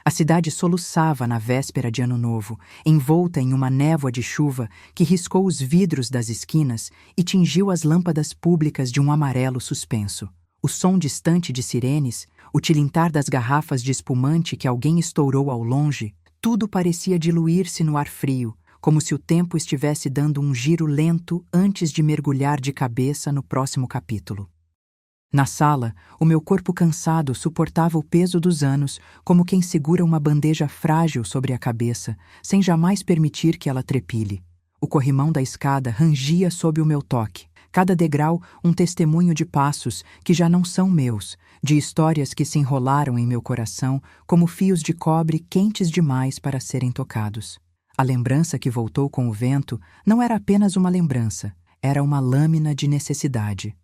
A cidade soluçava na véspera de Ano Novo, envolta em uma névoa de chuva que riscou os vidros das esquinas e tingiu as lâmpadas públicas de um amarelo suspenso. O som distante de sirenes, o tilintar das garrafas de espumante que alguém estourou ao longe, tudo parecia diluir-se no ar frio, como se o tempo estivesse dando um giro lento antes de mergulhar de cabeça no próximo capítulo. Na sala, o meu corpo cansado suportava o peso dos anos como quem segura uma bandeja frágil sobre a cabeça, sem jamais permitir que ela trepile. O corrimão da escada rangia sob o meu toque, cada degrau um testemunho de passos que já não são meus, de histórias que se enrolaram em meu coração como fios de cobre quentes demais para serem tocados. A lembrança que voltou com o vento não era apenas uma lembrança, era uma lâmina de necessidade.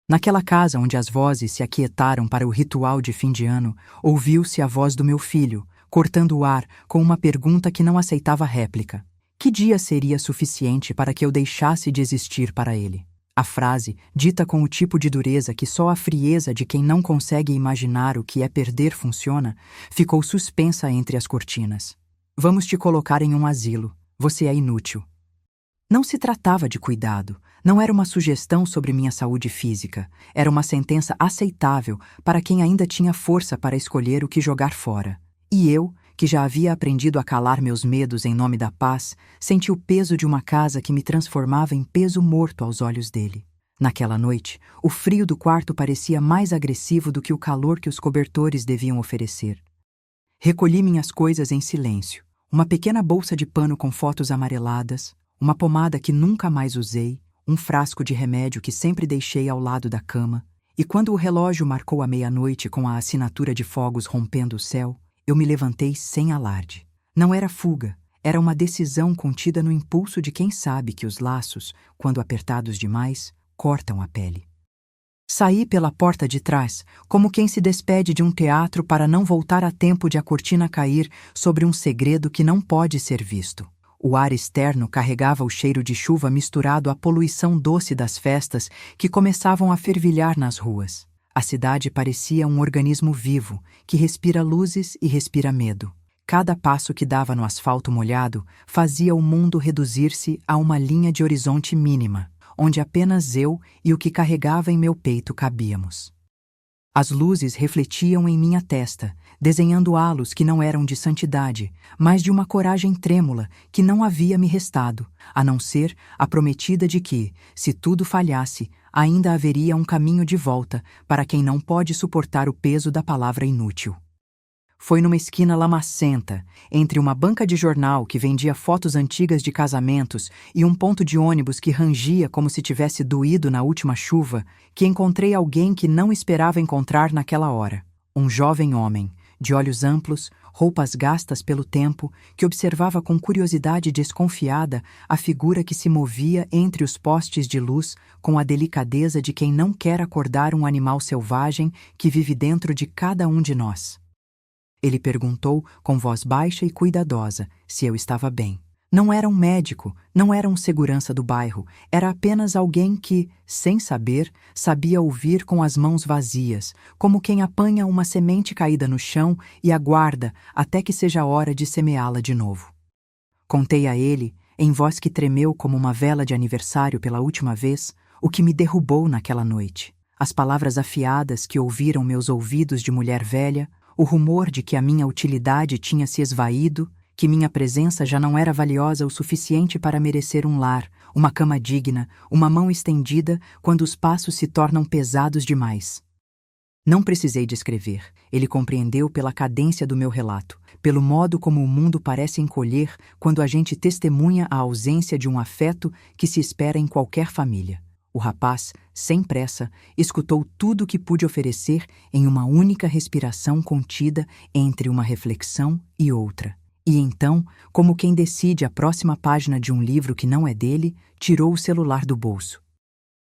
Naquela casa onde as vozes se aquietaram para o ritual de fim de ano, ouviu-se a voz do meu filho, cortando o ar com uma pergunta que não aceitava réplica. Que dia seria suficiente para que eu deixasse de existir para ele? A frase, dita com o tipo de dureza que só a frieza de quem não consegue imaginar o que é perder funciona, ficou suspensa entre as cortinas. Vamos te colocar em um asilo. Você é inútil. Não se tratava de cuidado, não era uma sugestão sobre minha saúde física, era uma sentença aceitável para quem ainda tinha força para escolher o que jogar fora. E eu, que já havia aprendido a calar meus medos em nome da paz, senti o peso de uma casa que me transformava em peso morto aos olhos dele. Naquela noite, o frio do quarto parecia mais agressivo do que o calor que os cobertores deviam oferecer. Recolhi minhas coisas em silêncio, uma pequena bolsa de pano com fotos amareladas, uma pomada que nunca mais usei, um frasco de remédio que sempre deixei ao lado da cama, e quando o relógio marcou a meia-noite com a assinatura de fogos rompendo o céu, eu me levantei sem alarde. Não era fuga, era uma decisão contida no impulso de quem sabe que os laços, quando apertados demais, cortam a pele. Saí pela porta de trás, como quem se despede de um teatro para não voltar a tempo de a cortina cair sobre um segredo que não pode ser visto. O ar externo carregava o cheiro de chuva misturado à poluição doce das festas que começavam a fervilhar nas ruas. A cidade parecia um organismo vivo, que respira luzes e respira medo. Cada passo que dava no asfalto molhado fazia o mundo reduzir-se a uma linha de horizonte mínima, onde apenas eu e o que carregava em meu peito cabíamos. As luzes refletiam em minha testa, desenhando halos que não eram de santidade, mas de uma coragem trêmula que não havia me restado, a não ser a prometida de que, se tudo falhasse, ainda haveria um caminho de volta para quem não pode suportar o peso da palavra inútil. Foi numa esquina lamacenta, entre uma banca de jornal que vendia fotos antigas de casamentos e um ponto de ônibus que rangia como se tivesse doído na última chuva, que encontrei alguém que não esperava encontrar naquela hora. Um jovem homem, de olhos amplos, roupas gastas pelo tempo, que observava com curiosidade desconfiada a figura que se movia entre os postes de luz com a delicadeza de quem não quer acordar um animal selvagem que vive dentro de cada um de nós. Ele perguntou com voz baixa e cuidadosa se eu estava bem. Não era um médico, não era um segurança do bairro, era apenas alguém que, sem saber, sabia ouvir com as mãos vazias, como quem apanha uma semente caída no chão e aguarda até que seja hora de semeá-la de novo. Contei a ele, em voz que tremeu como uma vela de aniversário pela última vez, o que me derrubou naquela noite. As palavras afiadas que ouviram meus ouvidos de mulher velha, o rumor de que a minha utilidade tinha se esvaído, que minha presença já não era valiosa o suficiente para merecer um lar, uma cama digna, uma mão estendida quando os passos se tornam pesados demais. Não precisei descrever, ele compreendeu pela cadência do meu relato, pelo modo como o mundo parece encolher quando a gente testemunha a ausência de um afeto que se espera em qualquer família. O rapaz, sem pressa, escutou tudo o que pude oferecer em uma única respiração contida entre uma reflexão e outra. E então, como quem decide a próxima página de um livro que não é dele, tirou o celular do bolso.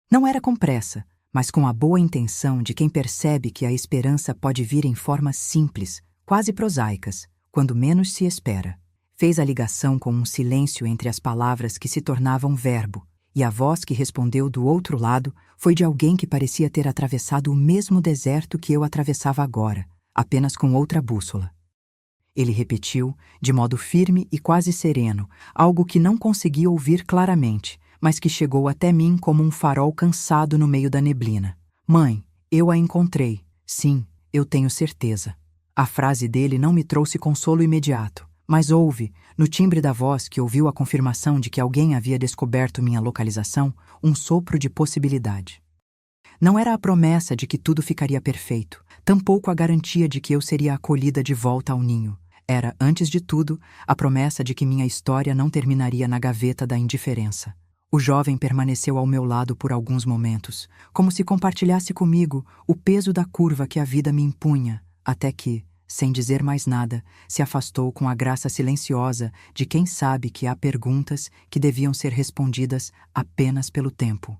Não era com pressa, mas com a boa intenção de quem percebe que a esperança pode vir em formas simples, quase prosaicas, quando menos se espera. Fez a ligação com um silêncio entre as palavras que se tornavam verbo, e a voz que respondeu do outro lado foi de alguém que parecia ter atravessado o mesmo deserto que eu atravessava agora, apenas com outra bússola. Ele repetiu, de modo firme e quase sereno, algo que não consegui ouvir claramente, mas que chegou até mim como um farol cansado no meio da neblina. Mãe, eu a encontrei. Sim, eu tenho certeza. A frase dele não me trouxe consolo imediato, mas houve, no timbre da voz que ouviu a confirmação de que alguém havia descoberto minha localização, um sopro de possibilidade. Não era a promessa de que tudo ficaria perfeito, tampouco a garantia de que eu seria acolhida de volta ao ninho. Era, antes de tudo, a promessa de que minha história não terminaria na gaveta da indiferença. O jovem permaneceu ao meu lado por alguns momentos, como se compartilhasse comigo o peso da curva que a vida me impunha, até que, sem dizer mais nada, se afastou com a graça silenciosa de quem sabe que há perguntas que deviam ser respondidas apenas pelo tempo.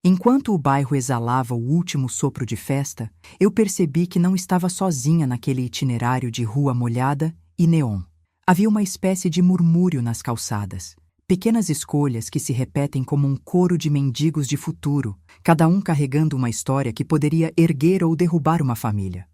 Enquanto o bairro exalava o último sopro de festa, eu percebi que não estava sozinha naquele itinerário de rua molhada e neon. Havia uma espécie de murmúrio nas calçadas, pequenas escolhas que se repetem como um coro de mendigos de futuro, cada um carregando uma história que poderia erguer ou derrubar uma família.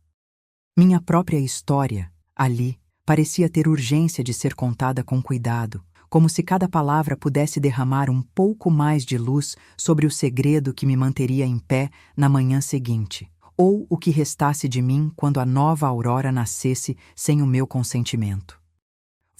Minha própria história, ali, parecia ter urgência de ser contada com cuidado, como se cada palavra pudesse derramar um pouco mais de luz sobre o segredo que me manteria em pé na manhã seguinte, ou o que restasse de mim quando a nova aurora nascesse sem o meu consentimento.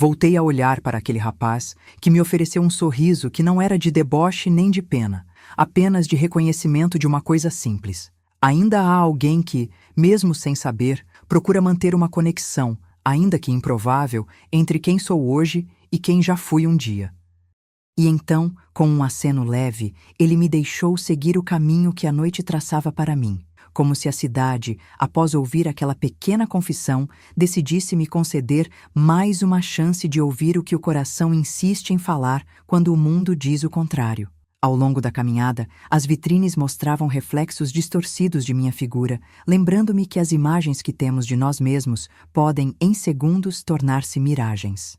Voltei a olhar para aquele rapaz que me ofereceu um sorriso que não era de deboche nem de pena, apenas de reconhecimento de uma coisa simples. Ainda há alguém que, mesmo sem saber, procura manter uma conexão, ainda que improvável, entre quem sou hoje e quem já fui um dia. E então, com um aceno leve, ele me deixou seguir o caminho que a noite traçava para mim, como se a cidade, após ouvir aquela pequena confissão, decidisse me conceder mais uma chance de ouvir o que o coração insiste em falar quando o mundo diz o contrário. Ao longo da caminhada, as vitrines mostravam reflexos distorcidos de minha figura, lembrando-me que as imagens que temos de nós mesmos podem, em segundos, tornar-se miragens.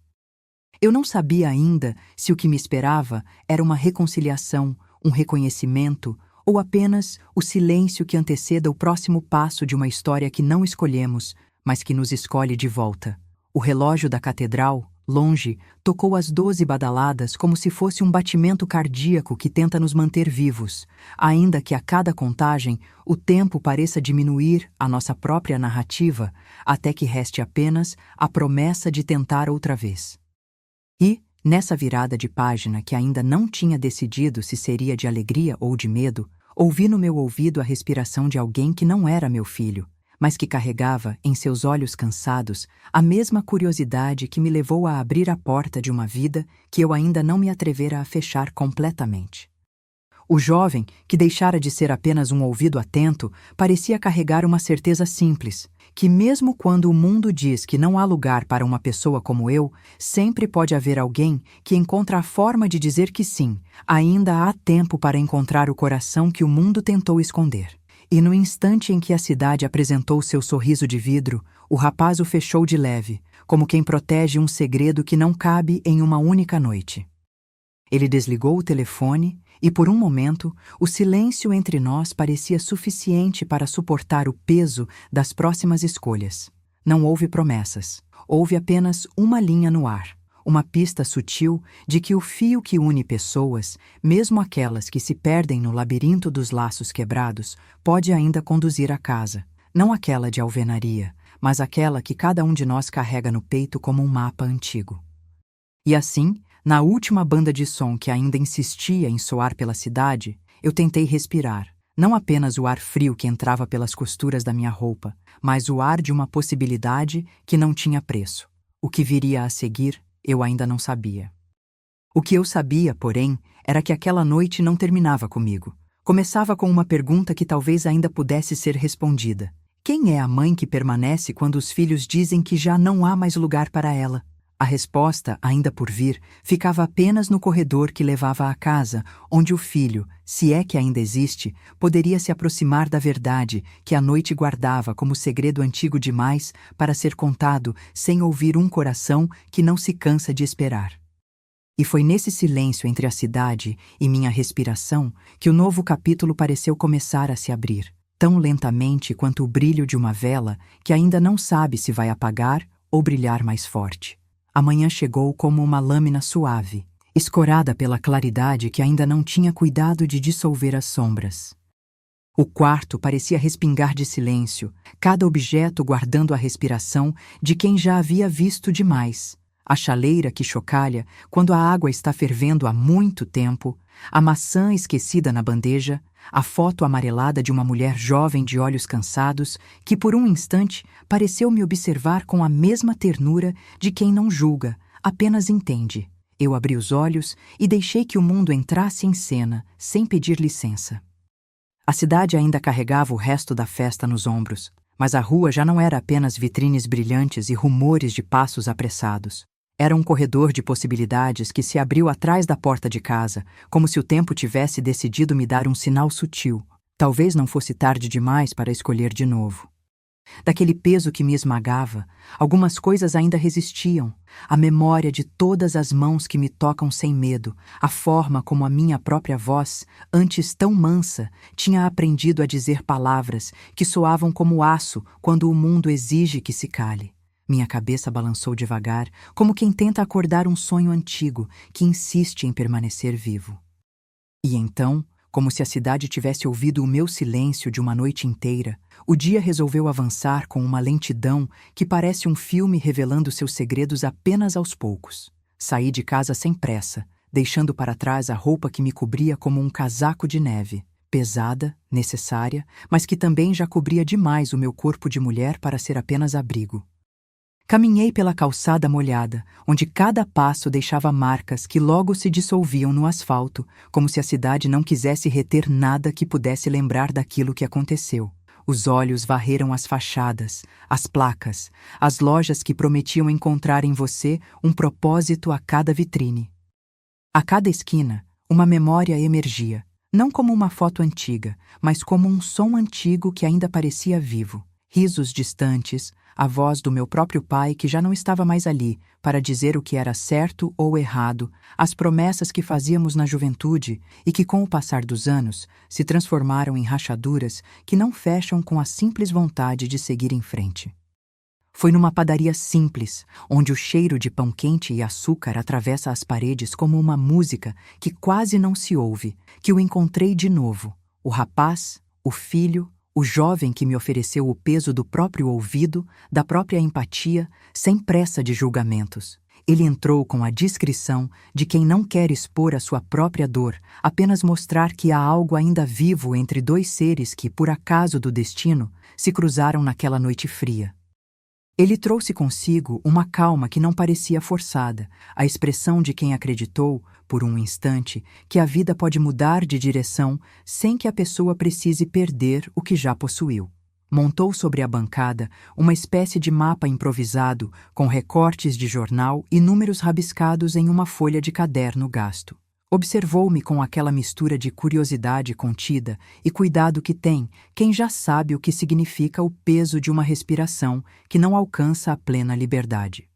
Eu não sabia ainda se o que me esperava era uma reconciliação, um reconhecimento ou apenas o silêncio que anteceda o próximo passo de uma história que não escolhemos, mas que nos escolhe de volta. O relógio da catedral, longe, tocou as 12 badaladas como se fosse um batimento cardíaco que tenta nos manter vivos, ainda que a cada contagem o tempo pareça diminuir a nossa própria narrativa, até que reste apenas a promessa de tentar outra vez. E, nessa virada de página que ainda não tinha decidido se seria de alegria ou de medo, ouvi no meu ouvido a respiração de alguém que não era meu filho, mas que carregava, em seus olhos cansados, a mesma curiosidade que me levou a abrir a porta de uma vida que eu ainda não me atrevera a fechar completamente. O jovem, que deixara de ser apenas um ouvido atento, parecia carregar uma certeza simples, que mesmo quando o mundo diz que não há lugar para uma pessoa como eu, sempre pode haver alguém que encontra a forma de dizer que sim, ainda há tempo para encontrar o coração que o mundo tentou esconder. E no instante em que a cidade apresentou seu sorriso de vidro, o rapaz o fechou de leve, como quem protege um segredo que não cabe em uma única noite. Ele desligou o telefone e, por um momento, o silêncio entre nós parecia suficiente para suportar o peso das próximas escolhas. Não houve promessas. Houve apenas uma linha no ar, uma pista sutil de que o fio que une pessoas, mesmo aquelas que se perdem no labirinto dos laços quebrados, pode ainda conduzir à casa. Não aquela de alvenaria, mas aquela que cada um de nós carrega no peito como um mapa antigo. E assim, na última banda de som que ainda insistia em soar pela cidade, eu tentei respirar, não apenas o ar frio que entrava pelas costuras da minha roupa, mas o ar de uma possibilidade que não tinha preço. O que viria a seguir, eu ainda não sabia. O que eu sabia, porém, era que aquela noite não terminava comigo. Começava com uma pergunta que talvez ainda pudesse ser respondida. Quem é a mãe que permanece quando os filhos dizem que já não há mais lugar para ela? A resposta, ainda por vir, ficava apenas no corredor que levava à casa, onde o filho, se é que ainda existe, poderia se aproximar da verdade que a noite guardava como segredo antigo demais para ser contado sem ouvir um coração que não se cansa de esperar. E foi nesse silêncio entre a cidade e minha respiração que o novo capítulo pareceu começar a se abrir, tão lentamente quanto o brilho de uma vela que ainda não sabe se vai apagar ou brilhar mais forte. A manhã chegou como uma lâmina suave, escorada pela claridade que ainda não tinha cuidado de dissolver as sombras. O quarto parecia respingar de silêncio, cada objeto guardando a respiração de quem já havia visto demais. A chaleira que chocalha quando a água está fervendo há muito tempo, a maçã esquecida na bandeja, a foto amarelada de uma mulher jovem de olhos cansados que por um instante pareceu me observar com a mesma ternura de quem não julga, apenas entende. Eu abri os olhos e deixei que o mundo entrasse em cena, sem pedir licença. A cidade ainda carregava o resto da festa nos ombros, mas a rua já não era apenas vitrines brilhantes e rumores de passos apressados. Era um corredor de possibilidades que se abriu atrás da porta de casa, como se o tempo tivesse decidido me dar um sinal sutil. Talvez não fosse tarde demais para escolher de novo. Daquele peso que me esmagava, algumas coisas ainda resistiam. A memória de todas as mãos que me tocam sem medo, a forma como a minha própria voz, antes tão mansa, tinha aprendido a dizer palavras que soavam como aço quando o mundo exige que se cale. Minha cabeça balançou devagar, como quem tenta acordar um sonho antigo que insiste em permanecer vivo. E então, como se a cidade tivesse ouvido o meu silêncio de uma noite inteira, o dia resolveu avançar com uma lentidão que parece um filme revelando seus segredos apenas aos poucos. Saí de casa sem pressa, deixando para trás a roupa que me cobria como um casaco de neve, pesada, necessária, mas que também já cobria demais o meu corpo de mulher para ser apenas abrigo. Caminhei pela calçada molhada, onde cada passo deixava marcas que logo se dissolviam no asfalto, como se a cidade não quisesse reter nada que pudesse lembrar daquilo que aconteceu. Os olhos varreram as fachadas, as placas, as lojas que prometiam encontrar em você um propósito a cada vitrine. A cada esquina, uma memória emergia, não como uma foto antiga, mas como um som antigo que ainda parecia vivo. Risos distantes, a voz do meu próprio pai que já não estava mais ali para dizer o que era certo ou errado, as promessas que fazíamos na juventude e que com o passar dos anos se transformaram em rachaduras que não fecham com a simples vontade de seguir em frente. Foi numa padaria simples, onde o cheiro de pão quente e açúcar atravessa as paredes como uma música que quase não se ouve, que o encontrei de novo, o rapaz, o filho, o jovem que me ofereceu o peso do próprio ouvido, da própria empatia, sem pressa de julgamentos. Ele entrou com a discrição de quem não quer expor a sua própria dor, apenas mostrar que há algo ainda vivo entre dois seres que, por acaso do destino, se cruzaram naquela noite fria. Ele trouxe consigo uma calma que não parecia forçada, a expressão de quem acreditou, por um instante, que a vida pode mudar de direção sem que a pessoa precise perder o que já possuiu. Montou sobre a bancada uma espécie de mapa improvisado com recortes de jornal e números rabiscados em uma folha de caderno gasto. Observou-me com aquela mistura de curiosidade contida e cuidado que tem quem já sabe o que significa o peso de uma respiração que não alcança a plena liberdade.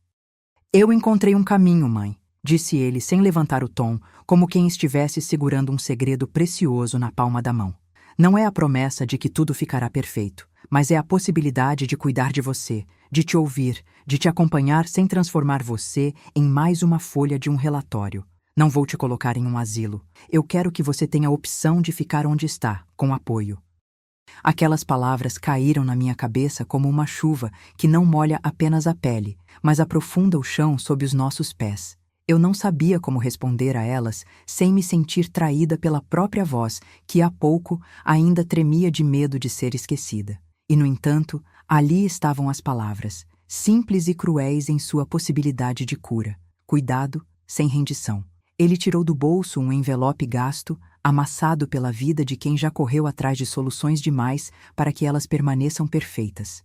Eu encontrei um caminho, mãe, disse ele sem levantar o tom, como quem estivesse segurando um segredo precioso na palma da mão. Não é a promessa de que tudo ficará perfeito, mas é a possibilidade de cuidar de você, de te ouvir, de te acompanhar sem transformar você em mais uma folha de um relatório. Não vou te colocar em um asilo. Eu quero que você tenha a opção de ficar onde está, com apoio. Aquelas palavras caíram na minha cabeça como uma chuva que não molha apenas a pele, mas aprofunda o chão sob os nossos pés. Eu não sabia como responder a elas sem me sentir traída pela própria voz que há pouco ainda tremia de medo de ser esquecida. E, no entanto, ali estavam as palavras, simples e cruéis em sua possibilidade de cura. Cuidado, sem rendição. Ele tirou do bolso um envelope gasto, amassado pela vida de quem já correu atrás de soluções demais para que elas permaneçam perfeitas.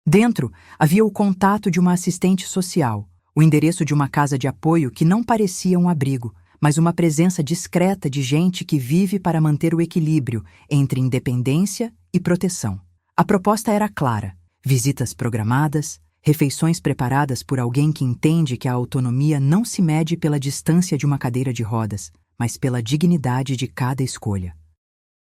Dentro havia o contato de uma assistente social, o endereço de uma casa de apoio que não parecia um abrigo, mas uma presença discreta de gente que vive para manter o equilíbrio entre independência e proteção. A proposta era clara: visitas programadas, refeições preparadas por alguém que entende que a autonomia não se mede pela distância de uma cadeira de rodas, mas pela dignidade de cada escolha.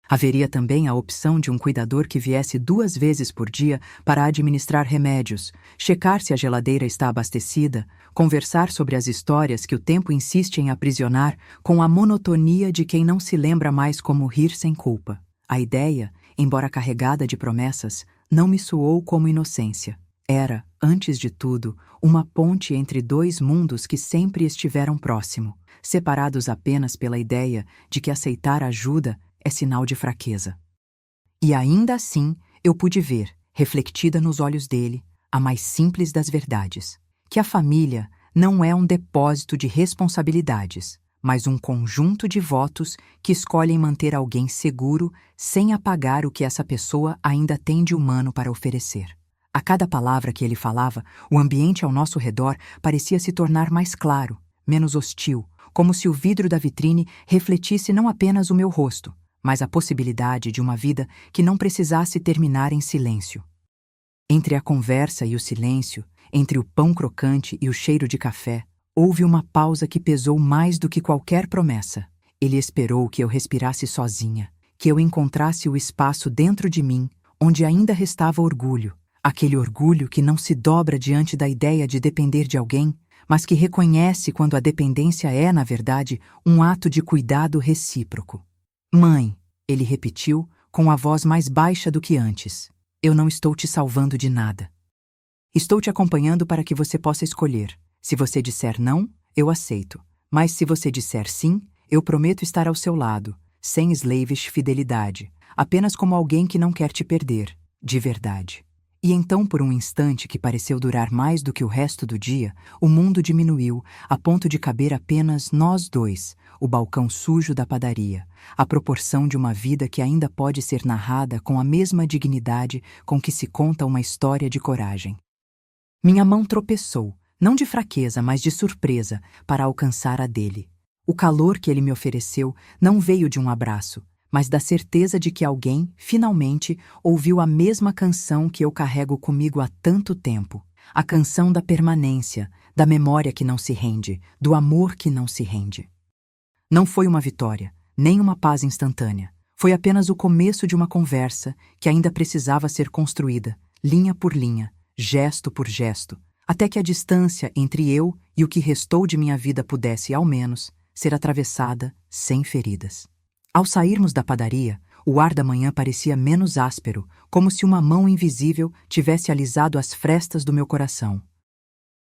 Haveria também a opção de um cuidador que viesse 2 vezes por dia para administrar remédios, checar se a geladeira está abastecida, conversar sobre as histórias que o tempo insiste em aprisionar com a monotonia de quem não se lembra mais como rir sem culpa. A ideia, embora carregada de promessas, não me soou como inocência. Era, antes de tudo, uma ponte entre 2 mundos que sempre estiveram próximo, separados apenas pela ideia de que aceitar ajuda é sinal de fraqueza. E ainda assim, eu pude ver, refletida nos olhos dele, a mais simples das verdades, que a família não é um depósito de responsabilidades, mas um conjunto de votos que escolhem manter alguém seguro sem apagar o que essa pessoa ainda tem de humano para oferecer. A cada palavra que ele falava, o ambiente ao nosso redor parecia se tornar mais claro, menos hostil, como se o vidro da vitrine refletisse não apenas o meu rosto, mas a possibilidade de uma vida que não precisasse terminar em silêncio. Entre a conversa e o silêncio, entre o pão crocante e o cheiro de café, houve uma pausa que pesou mais do que qualquer promessa. Ele esperou que eu respirasse sozinha, que eu encontrasse o espaço dentro de mim, onde ainda restava orgulho, aquele orgulho que não se dobra diante da ideia de depender de alguém, mas que reconhece quando a dependência é, na verdade, um ato de cuidado recíproco. Mãe, ele repetiu, com a voz mais baixa do que antes, eu não estou te salvando de nada. Estou te acompanhando para que você possa escolher. Se você disser não, eu aceito. Mas se você disser sim, eu prometo estar ao seu lado, sem slavish fidelidade, apenas como alguém que não quer te perder, de verdade. E então, por um instante que pareceu durar mais do que o resto do dia, o mundo diminuiu, a ponto de caber apenas nós 2, o balcão sujo da padaria, a proporção de uma vida que ainda pode ser narrada com a mesma dignidade com que se conta uma história de coragem. Minha mão tropeçou, não de fraqueza, mas de surpresa, para alcançar a dele. O calor que ele me ofereceu não veio de um abraço, mas da certeza de que alguém, finalmente, ouviu a mesma canção que eu carrego comigo há tanto tempo. A canção da permanência, da memória que não se rende, do amor que não se rende. Não foi uma vitória, nem uma paz instantânea. Foi apenas o começo de uma conversa que ainda precisava ser construída, linha por linha, gesto por gesto, até que a distância entre eu e o que restou de minha vida pudesse, ao menos, ser atravessada sem feridas. Ao sairmos da padaria, o ar da manhã parecia menos áspero, como se uma mão invisível tivesse alisado as frestas do meu coração.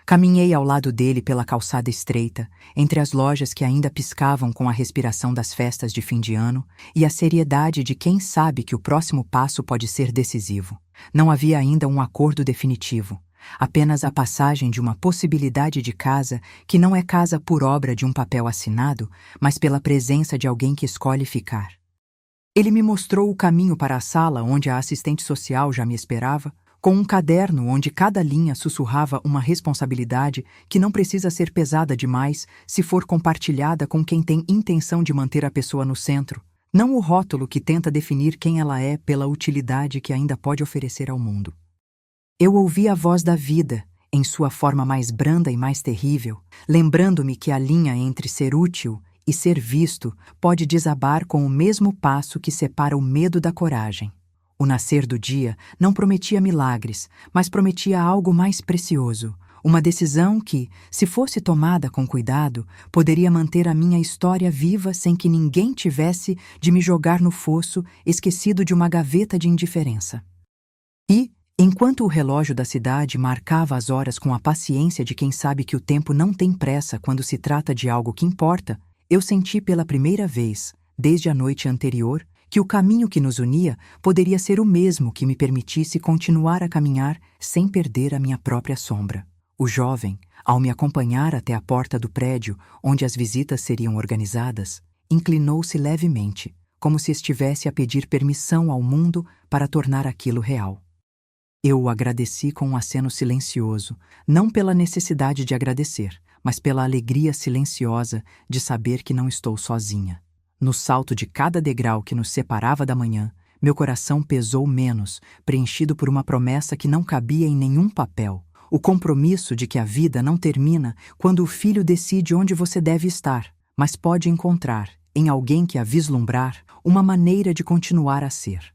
Caminhei ao lado dele pela calçada estreita, entre as lojas que ainda piscavam com a respiração das festas de fim de ano e a seriedade de quem sabe que o próximo passo pode ser decisivo. Não havia ainda um acordo definitivo, apenas a passagem de uma possibilidade de casa que não é casa por obra de um papel assinado, mas pela presença de alguém que escolhe ficar. Ele me mostrou o caminho para a sala onde a assistente social já me esperava, com um caderno onde cada linha sussurrava uma responsabilidade que não precisa ser pesada demais se for compartilhada com quem tem intenção de manter a pessoa no centro, não o rótulo que tenta definir quem ela é pela utilidade que ainda pode oferecer ao mundo. Eu ouvi a voz da vida, em sua forma mais branda e mais terrível, lembrando-me que a linha entre ser útil e ser visto pode desabar com o mesmo passo que separa o medo da coragem. O nascer do dia não prometia milagres, mas prometia algo mais precioso, uma decisão que, se fosse tomada com cuidado, poderia manter a minha história viva sem que ninguém tivesse de me jogar no fosso, esquecido de uma gaveta de indiferença. E, enquanto o relógio da cidade marcava as horas com a paciência de quem sabe que o tempo não tem pressa quando se trata de algo que importa, eu senti pela primeira vez, desde a noite anterior, que o caminho que nos unia poderia ser o mesmo que me permitisse continuar a caminhar sem perder a minha própria sombra. O jovem, ao me acompanhar até a porta do prédio onde as visitas seriam organizadas, inclinou-se levemente, como se estivesse a pedir permissão ao mundo para tornar aquilo real. Eu o agradeci com um aceno silencioso, não pela necessidade de agradecer, mas pela alegria silenciosa de saber que não estou sozinha. No salto de cada degrau que nos separava da manhã, meu coração pesou menos, preenchido por uma promessa que não cabia em nenhum papel, o compromisso de que a vida não termina quando o filho decide onde você deve estar, mas pode encontrar, em alguém que a vislumbrar, uma maneira de continuar a ser.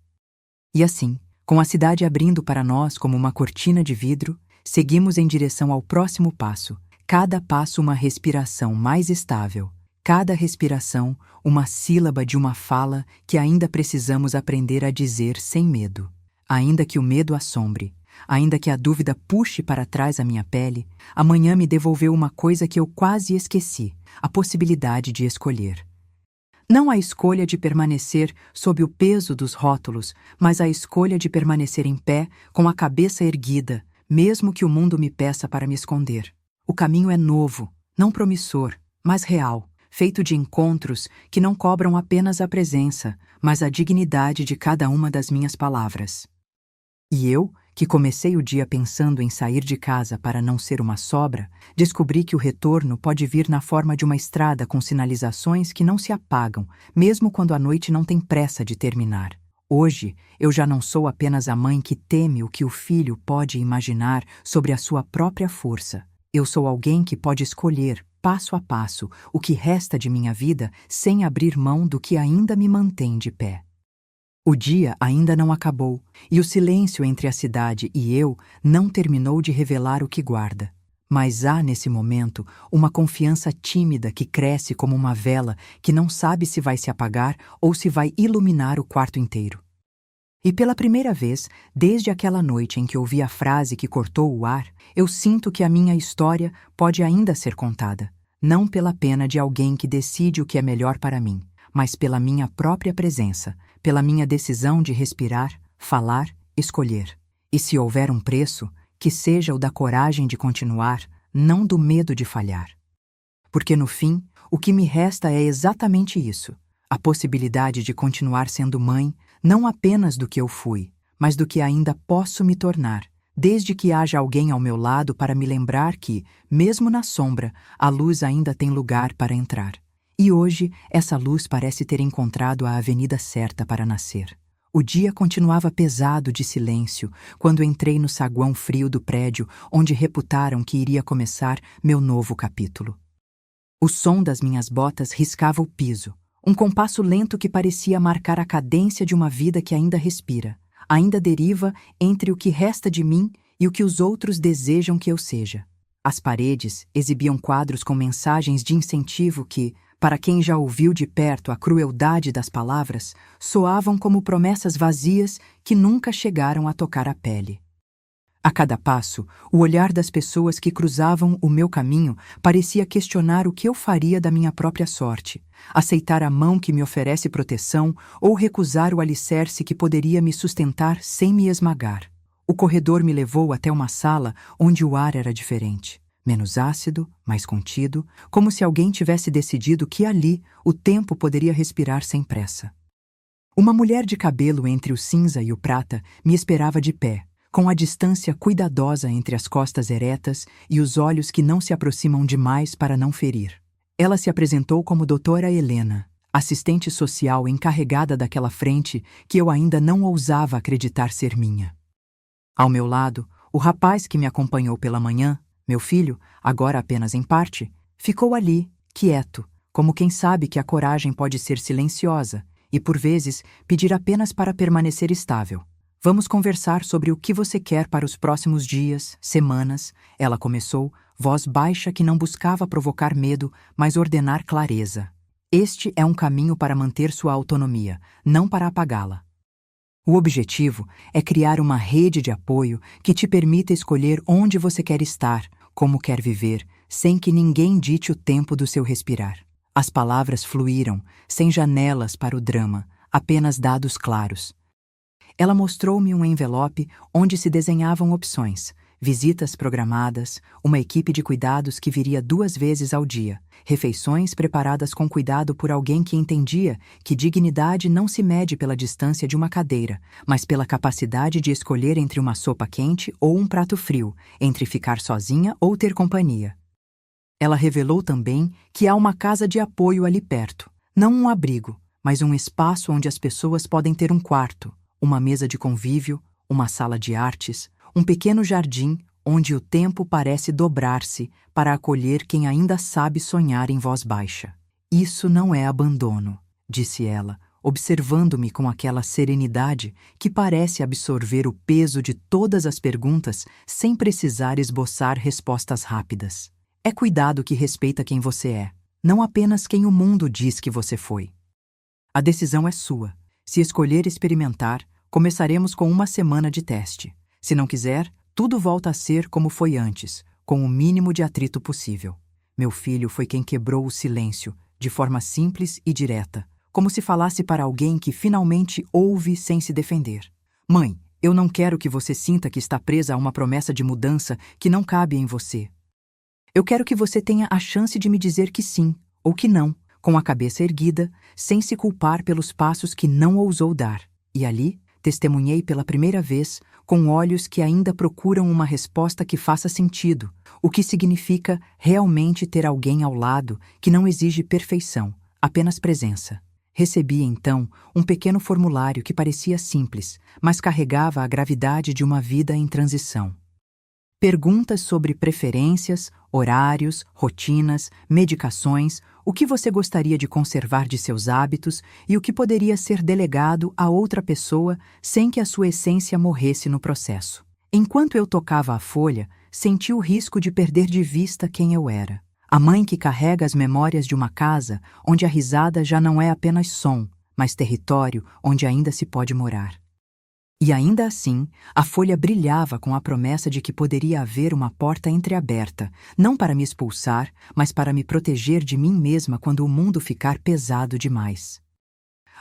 E assim, com a cidade abrindo para nós como uma cortina de vidro, seguimos em direção ao próximo passo, cada passo uma respiração mais estável, cada respiração uma sílaba de uma fala que ainda precisamos aprender a dizer sem medo. Ainda que o medo assombre, ainda que a dúvida puxe para trás a minha pele, amanhã me devolveu uma coisa que eu quase esqueci, a possibilidade de escolher. Não a escolha de permanecer sob o peso dos rótulos, mas a escolha de permanecer em pé, com a cabeça erguida, mesmo que o mundo me peça para me esconder. O caminho é novo, não promissor, mas real, feito de encontros que não cobram apenas a presença, mas a dignidade de cada uma das minhas palavras. E eu, que comecei o dia pensando em sair de casa para não ser uma sobra, descobri que o retorno pode vir na forma de uma estrada com sinalizações que não se apagam, mesmo quando a noite não tem pressa de terminar. Hoje, eu já não sou apenas a mãe que teme o que o filho pode imaginar sobre a sua própria força. Eu sou alguém que pode escolher, passo a passo, o que resta de minha vida sem abrir mão do que ainda me mantém de pé. O dia ainda não acabou, e o silêncio entre a cidade e eu não terminou de revelar o que guarda. Mas há, nesse momento, uma confiança tímida que cresce como uma vela que não sabe se vai se apagar ou se vai iluminar o quarto inteiro. E pela primeira vez, desde aquela noite em que ouvi a frase que cortou o ar, eu sinto que a minha história pode ainda ser contada, não pela pena de alguém que decide o que é melhor para mim, mas pela minha própria presença, pela minha decisão de respirar, falar, escolher. E se houver um preço, que seja o da coragem de continuar, não do medo de falhar. Porque no fim, o que me resta é exatamente isso, a possibilidade de continuar sendo mãe, não apenas do que eu fui, mas do que ainda posso me tornar, desde que haja alguém ao meu lado para me lembrar que, mesmo na sombra, a luz ainda tem lugar para entrar. E hoje, essa luz parece ter encontrado a avenida certa para nascer. O dia continuava pesado de silêncio quando entrei no saguão frio do prédio onde reputaram que iria começar meu novo capítulo. O som das minhas botas riscava o piso, um compasso lento que parecia marcar a cadência de uma vida que ainda respira, ainda deriva entre o que resta de mim e o que os outros desejam que eu seja. As paredes exibiam quadros com mensagens de incentivo que, para quem já ouviu de perto a crueldade das palavras, soavam como promessas vazias que nunca chegaram a tocar a pele. A cada passo, o olhar das pessoas que cruzavam o meu caminho parecia questionar o que eu faria da minha própria sorte, aceitar a mão que me oferece proteção ou recusar o alicerce que poderia me sustentar sem me esmagar. O corredor me levou até uma sala onde o ar era diferente. Menos ácido, mais contido, como se alguém tivesse decidido que ali o tempo poderia respirar sem pressa. Uma mulher de cabelo entre o cinza e o prata me esperava de pé, com a distância cuidadosa entre as costas eretas e os olhos que não se aproximam demais para não ferir. Ela se apresentou como Doutora Helena, assistente social encarregada daquela frente que eu ainda não ousava acreditar ser minha. Ao meu lado, o rapaz que me acompanhou pela manhã, meu filho, agora apenas em parte, ficou ali, quieto, como quem sabe que a coragem pode ser silenciosa e, por vezes, pedir apenas para permanecer estável. Vamos conversar sobre o que você quer para os próximos dias, semanas, ela começou, voz baixa que não buscava provocar medo, mas ordenar clareza. Este é um caminho para manter sua autonomia, não para apagá-la. O objetivo é criar uma rede de apoio que te permita escolher onde você quer estar, como quer viver, sem que ninguém dite o tempo do seu respirar. As palavras fluíram, sem janelas para o drama, apenas dados claros. Ela mostrou-me um envelope onde se desenhavam opções, visitas programadas, uma equipe de cuidados que viria 2 vezes ao dia, refeições preparadas com cuidado por alguém que entendia que dignidade não se mede pela distância de uma cadeira, mas pela capacidade de escolher entre uma sopa quente ou um prato frio, entre ficar sozinha ou ter companhia. Ela revelou também que há uma casa de apoio ali perto, não um abrigo, mas um espaço onde as pessoas podem ter um quarto, uma mesa de convívio, uma sala de artes, um pequeno jardim onde o tempo parece dobrar-se para acolher quem ainda sabe sonhar em voz baixa. Isso não é abandono, disse ela, observando-me com aquela serenidade que parece absorver o peso de todas as perguntas sem precisar esboçar respostas rápidas. É cuidado que respeita quem você é, não apenas quem o mundo diz que você foi. A decisão é sua. Se escolher experimentar, começaremos com uma semana de teste. Se não quiser, tudo volta a ser como foi antes, com o mínimo de atrito possível. Meu filho foi quem quebrou o silêncio, de forma simples e direta, como se falasse para alguém que finalmente ouve sem se defender. Mãe, eu não quero que você sinta que está presa a uma promessa de mudança que não cabe em você. Eu quero que você tenha a chance de me dizer que sim ou que não, com a cabeça erguida, sem se culpar pelos passos que não ousou dar. E ali, testemunhei pela primeira vez, com olhos que ainda procuram uma resposta que faça sentido, o que significa realmente ter alguém ao lado que não exige perfeição, apenas presença. Recebi, então, um pequeno formulário que parecia simples, mas carregava a gravidade de uma vida em transição. Perguntas sobre preferências, horários, rotinas, medicações, o que você gostaria de conservar de seus hábitos e o que poderia ser delegado a outra pessoa sem que a sua essência morresse no processo. Enquanto eu tocava a folha, senti o risco de perder de vista quem eu era. A mãe que carrega as memórias de uma casa onde a risada já não é apenas som, mas território onde ainda se pode morar. E ainda assim, a folha brilhava com a promessa de que poderia haver uma porta entreaberta, não para me expulsar, mas para me proteger de mim mesma quando o mundo ficar pesado demais.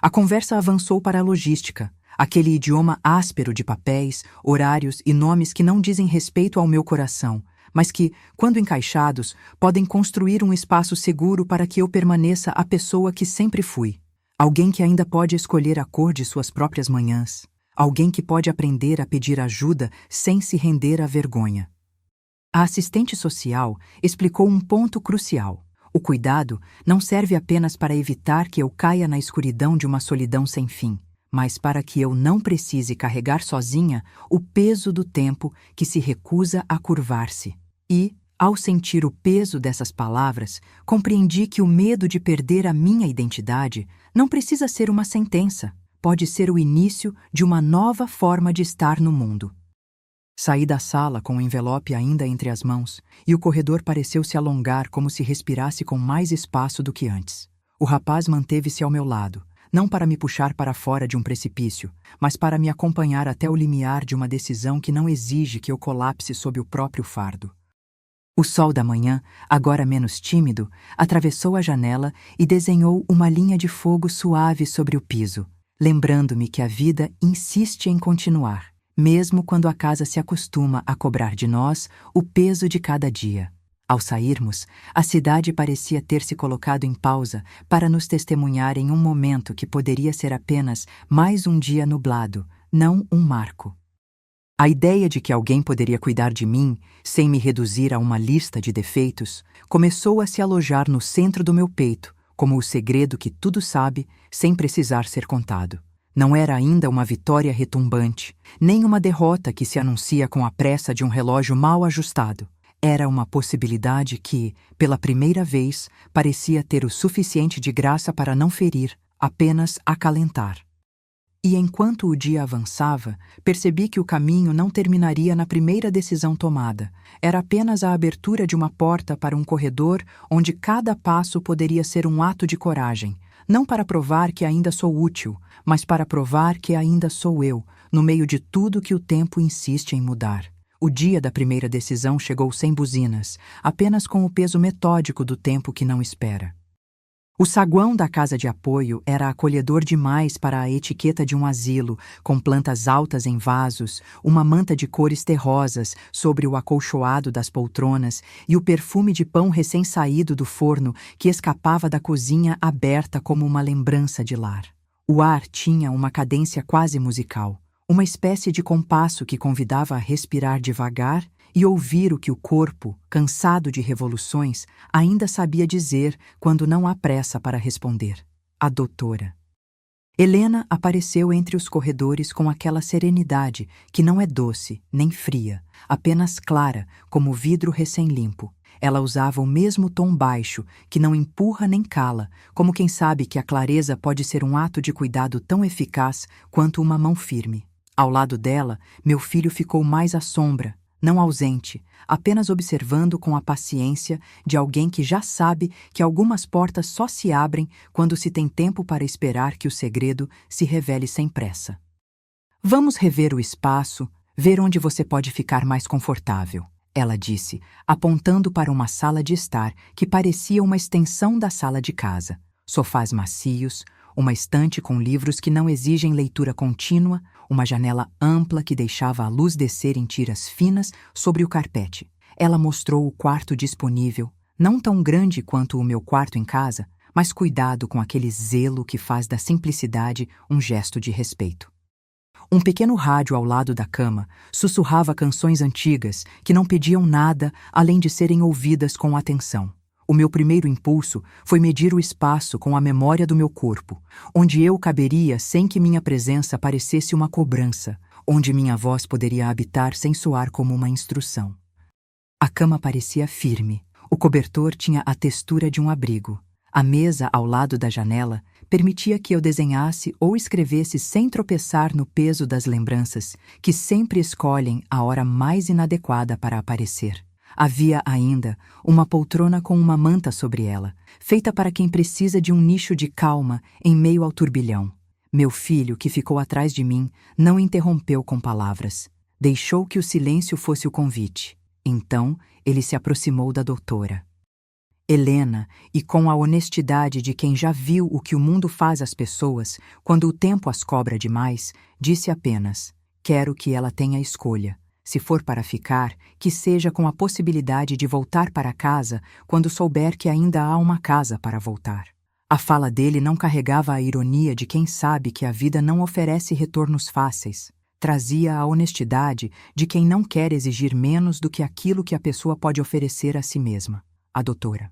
A conversa avançou para a logística, aquele idioma áspero de papéis, horários e nomes que não dizem respeito ao meu coração, mas que, quando encaixados, podem construir um espaço seguro para que eu permaneça a pessoa que sempre fui. Alguém que ainda pode escolher a cor de suas próprias manhãs. Alguém que pode aprender a pedir ajuda sem se render à vergonha. A assistente social explicou um ponto crucial. O cuidado não serve apenas para evitar que eu caia na escuridão de uma solidão sem fim, mas para que eu não precise carregar sozinha o peso do tempo que se recusa a curvar-se. E, ao sentir o peso dessas palavras, compreendi que o medo de perder a minha identidade não precisa ser uma sentença. Pode ser o início de uma nova forma de estar no mundo. Saí da sala com o envelope ainda entre as mãos, e o corredor pareceu se alongar como se respirasse com mais espaço do que antes. O rapaz manteve-se ao meu lado, não para me puxar para fora de um precipício, mas para me acompanhar até o limiar de uma decisão que não exige que eu colapse sob o próprio fardo. O sol da manhã, agora menos tímido, atravessou a janela e desenhou uma linha de fogo suave sobre o piso, lembrando-me que a vida insiste em continuar, mesmo quando a casa se acostuma a cobrar de nós o peso de cada dia. Ao sairmos, a cidade parecia ter se colocado em pausa para nos testemunhar em um momento que poderia ser apenas mais um dia nublado, não um marco. A ideia de que alguém poderia cuidar de mim, sem me reduzir a uma lista de defeitos, começou a se alojar no centro do meu peito, como o segredo que tudo sabe, sem precisar ser contado. Não era ainda uma vitória retumbante, nem uma derrota que se anuncia com a pressa de um relógio mal ajustado. Era uma possibilidade que, pela primeira vez, parecia ter o suficiente de graça para não ferir, apenas acalentar. E enquanto o dia avançava, percebi que o caminho não terminaria na primeira decisão tomada. Era apenas a abertura de uma porta para um corredor onde cada passo poderia ser um ato de coragem, não para provar que ainda sou útil, mas para provar que ainda sou eu, no meio de tudo que o tempo insiste em mudar. O dia da primeira decisão chegou sem buzinas, apenas com o peso metódico do tempo que não espera. O saguão da casa de apoio era acolhedor demais para a etiqueta de um asilo, com plantas altas em vasos, uma manta de cores terrosas sobre o acolchoado das poltronas e o perfume de pão recém-saído do forno que escapava da cozinha aberta como uma lembrança de lar. O ar tinha uma cadência quase musical, uma espécie de compasso que convidava a respirar devagar e ouvir o que o corpo, cansado de revoluções, ainda sabia dizer quando não há pressa para responder. A doutora. Helena apareceu entre os corredores com aquela serenidade que não é doce nem fria, apenas clara como vidro recém-limpo. Ela usava o mesmo tom baixo, que não empurra nem cala, como quem sabe que a clareza pode ser um ato de cuidado tão eficaz quanto uma mão firme. Ao lado dela, meu filho ficou mais à sombra, não ausente, apenas observando com a paciência de alguém que já sabe que algumas portas só se abrem quando se tem tempo para esperar que o segredo se revele sem pressa. Vamos rever o espaço, ver onde você pode ficar mais confortável, ela disse, apontando para uma sala de estar que parecia uma extensão da sala de casa. Sofás macios, uma estante com livros que não exigem leitura contínua, uma janela ampla que deixava a luz descer em tiras finas sobre o carpete. Ela mostrou o quarto disponível, não tão grande quanto o meu quarto em casa, mas cuidado com aquele zelo que faz da simplicidade um gesto de respeito. Um pequeno rádio ao lado da cama sussurrava canções antigas que não pediam nada além de serem ouvidas com atenção. O meu primeiro impulso foi medir o espaço com a memória do meu corpo, onde eu caberia sem que minha presença parecesse uma cobrança, onde minha voz poderia habitar sem soar como uma instrução. A cama parecia firme, o cobertor tinha a textura de um abrigo. A mesa ao lado da janela permitia que eu desenhasse ou escrevesse sem tropeçar no peso das lembranças, que sempre escolhem a hora mais inadequada para aparecer. Havia ainda uma poltrona com uma manta sobre ela, feita para quem precisa de um nicho de calma em meio ao turbilhão. Meu filho, que ficou atrás de mim, não interrompeu com palavras. Deixou que o silêncio fosse o convite. Então, ele se aproximou da doutora. Helena, e com a honestidade de quem já viu o que o mundo faz às pessoas quando o tempo as cobra demais, disse apenas: quero que ela tenha escolha. Se for para ficar, que seja com a possibilidade de voltar para casa quando souber que ainda há uma casa para voltar. A fala dele não carregava a ironia de quem sabe que a vida não oferece retornos fáceis. Trazia a honestidade de quem não quer exigir menos do que aquilo que a pessoa pode oferecer a si mesma. A doutora.